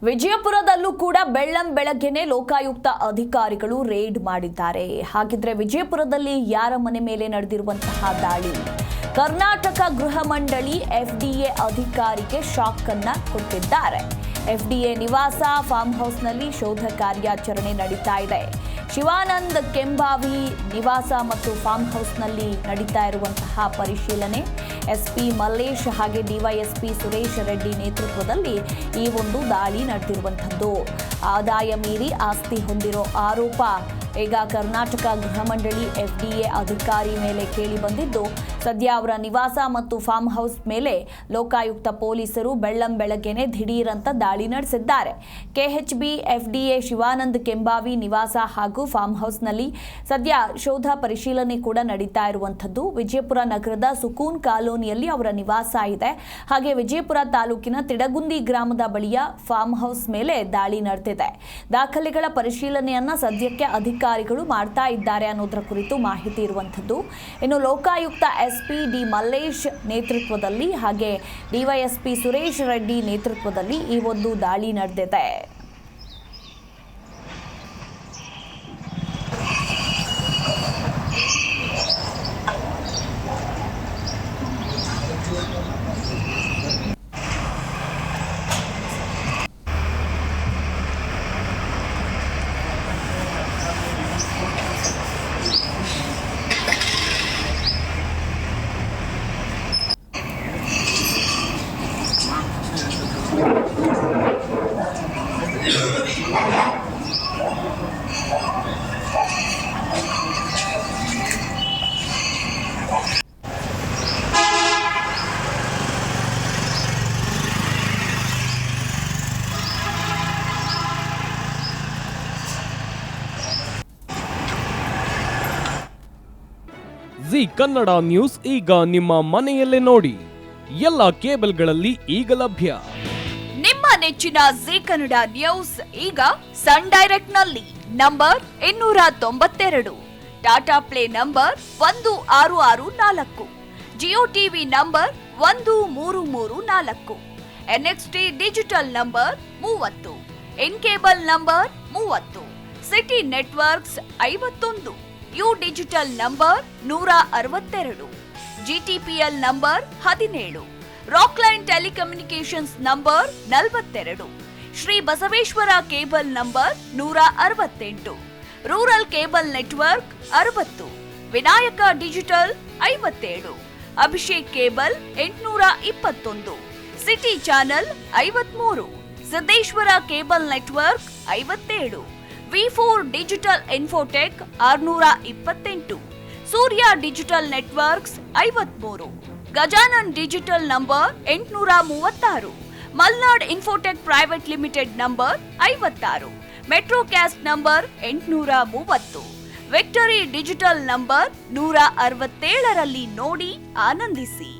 ವಿಜಯಪುರದಲ್ಲೂ ಕೂಡ ಬೆಳ್ಳಂಬೆಳಗ್ಗೆನೆ ಲೋಕಾಯುಕ್ತ ಅಧಿಕಾರಿಗಳು ರೇಡ್ ಮಾಡಿದ್ದಾರೆ. ಹಾಗಿದ್ರೆ ವಿಜಯಪುರದಲ್ಲಿ ಯಾರ ಮನೆ ಮೇಲೆ ನಡೆದಿರುವಂತಹ ದಾಳಿ? ಕರ್ನಾಟಕ ಗೃಹ ಮಂಡಳಿ ಎಫ್ಡಿಎ ಅಧಿಕಾರಿಗೆ ಶಾಕ್ ಅನ್ನ ಕೊಟ್ಟಿದ್ದಾರೆ. ಎಫ್ಡಿಎ ನಿವಾಸ ಫಾರ್ಮ್ ಹೌಸ್ನಲ್ಲಿ ಶೋಧ ಕಾರ್ಯಾಚರಣೆ ನಡೀತಾ ಇದೆ. ಶಿವಾನಂದ್ ಕೆಂಬಾವಿ ನಿವಾಸ ಮತ್ತು ಫಾರ್ಮ್ ಹೌಸ್ನಲ್ಲಿ ನಡೀತಾ ಇರುವಂತಹ ಪರಿಶೀಲನೆ ಎಸ್ಪಿ ಮಲ್ಲೇಶ್ ಹಾಗೆ ಡಿವೈಎಸ್ಪಿ ಸುರೇಶ್ ರೆಡ್ಡಿ ನೇತೃತ್ವದಲ್ಲಿ ಈ ಒಂದು ದಾಳಿ ನಡೆದಿರುವಂಥದ್ದು. ಆದಾಯ ಮೀರಿ ಆಸ್ತಿ ಹೊಂದಿರೋ ಆರೋಪ ಈಗ ಕರ್ನಾಟಕ ಗೃಹ ಮಂಡಳಿ ಎಫ್ಡಿಎ ಅಧಿಕಾರಿ ಮೇಲೆ ಕೇಳಿ ಬಂದಿದ್ದು, ಸದ್ಯ ಅವರ ನಿವಾಸ ಮತ್ತು ಫಾರ್ಮ್ ಹೌಸ್ ಮೇಲೆ ಲೋಕಾಯುಕ್ತ ಪೊಲೀಸರು ಬೆಳ್ಳಂಬೆಳಗ್ಗೆನೆ ದಿಢೀರಂತ ದಾಳಿ ನಡೆಸಿದ್ದಾರೆ. ಕೆಎಚ್ಬಿ ಎಫ್ಡಿಎ ಶಿವಾನಂದ್ ಕೆಂಬಾವಿ ನಿವಾಸ ಹಾಗೂ ಫಾರ್ಮ್ ಹೌಸ್ನಲ್ಲಿ ಸದ್ಯ ಶೋಧ ಪರಿಶೀಲನೆ ಕೂಡ ನಡೀತಾ ಇರುವಂಥದ್ದು. ವಿಜಯಪುರ ನಗರದ ಸುಕೂನ್ ಕಾಲೋನಿಯಲ್ಲಿ ಅವರ ನಿವಾಸ ಇದೆ. ಹಾಗೆ ವಿಜಯಪುರ ತಾಲೂಕಿನ ತಿಡಗುಂದಿ ಗ್ರಾಮದ ಬಳಿಯ ಫಾರ್ಮ್ ಹೌಸ್ ಮೇಲೆ ದಾಳಿ ನಡೆದಿದೆ. ದಾಖಲೆಗಳ ಪರಿಶೀಲನೆಯನ್ನ ಸದ್ಯಕ್ಕೆ ಅಧಿಕಾರಿಗಳು ಮಾಡ್ತಾ ಇದ್ದಾರೆ ಅನ್ನೋದರ ಕುರಿತು ಮಾಹಿತಿ ಇರುವಂಥದ್ದು. ಇನ್ನು ಲೋಕಾಯುಕ್ತ ಎಸ್ಪಿ ಡಿ ಮಲ್ಲೇಶ್ ನೇತೃತ್ವದಲ್ಲಿ ಹಾಗೆ ಡಿವೈಎಸ್ಪಿ ಸುರೇಶ್ ರೆಡ್ಡಿ ನೇತೃತ್ವದಲ್ಲಿ ಈ ಒಂದು ದಾಳಿ ನಡೆದಿದೆ. ಜಿ ಕನ್ನಡ ನ್ಯೂಸ್ ಈಗ ನಿಮ್ಮ ಮನೆಯಲ್ಲೇ ನೋಡಿ. ಎಲ್ಲ ಕೇಬಲ್ಗಳಲ್ಲಿ ಈಗ ಲಭ್ಯ. ನಿಮ್ಮ ನೆಚ್ಚಿನ ಜಿ ಕನ್ನಡ ನ್ಯೂಸ್ ಈಗ ಸನ್ ಡೈರೆಕ್ಟ್ ನಲ್ಲಿ number 292, Tata Play number 1664, Jio TV number 1334, NXT digital number 30, in cable number 30, city networks 51, U digital number 162, GTPL number 17, Rockline telecommunications number 42, Shri Basaveshwara cable number 168, rural cable network 60, Vinayaka digital 57, Abhishek cable 821, city channel 53, Siddeshwara cable network 57, ವಿ4 digital infotech 628, Surya digital networks 53, Gajanan digital number 836, Malnad infotech private limited number 56, Metrocast number 830, victory digital number 167ರಲ್ಲಿ ನೋಡಿ ಆನಂದಿಸಿ.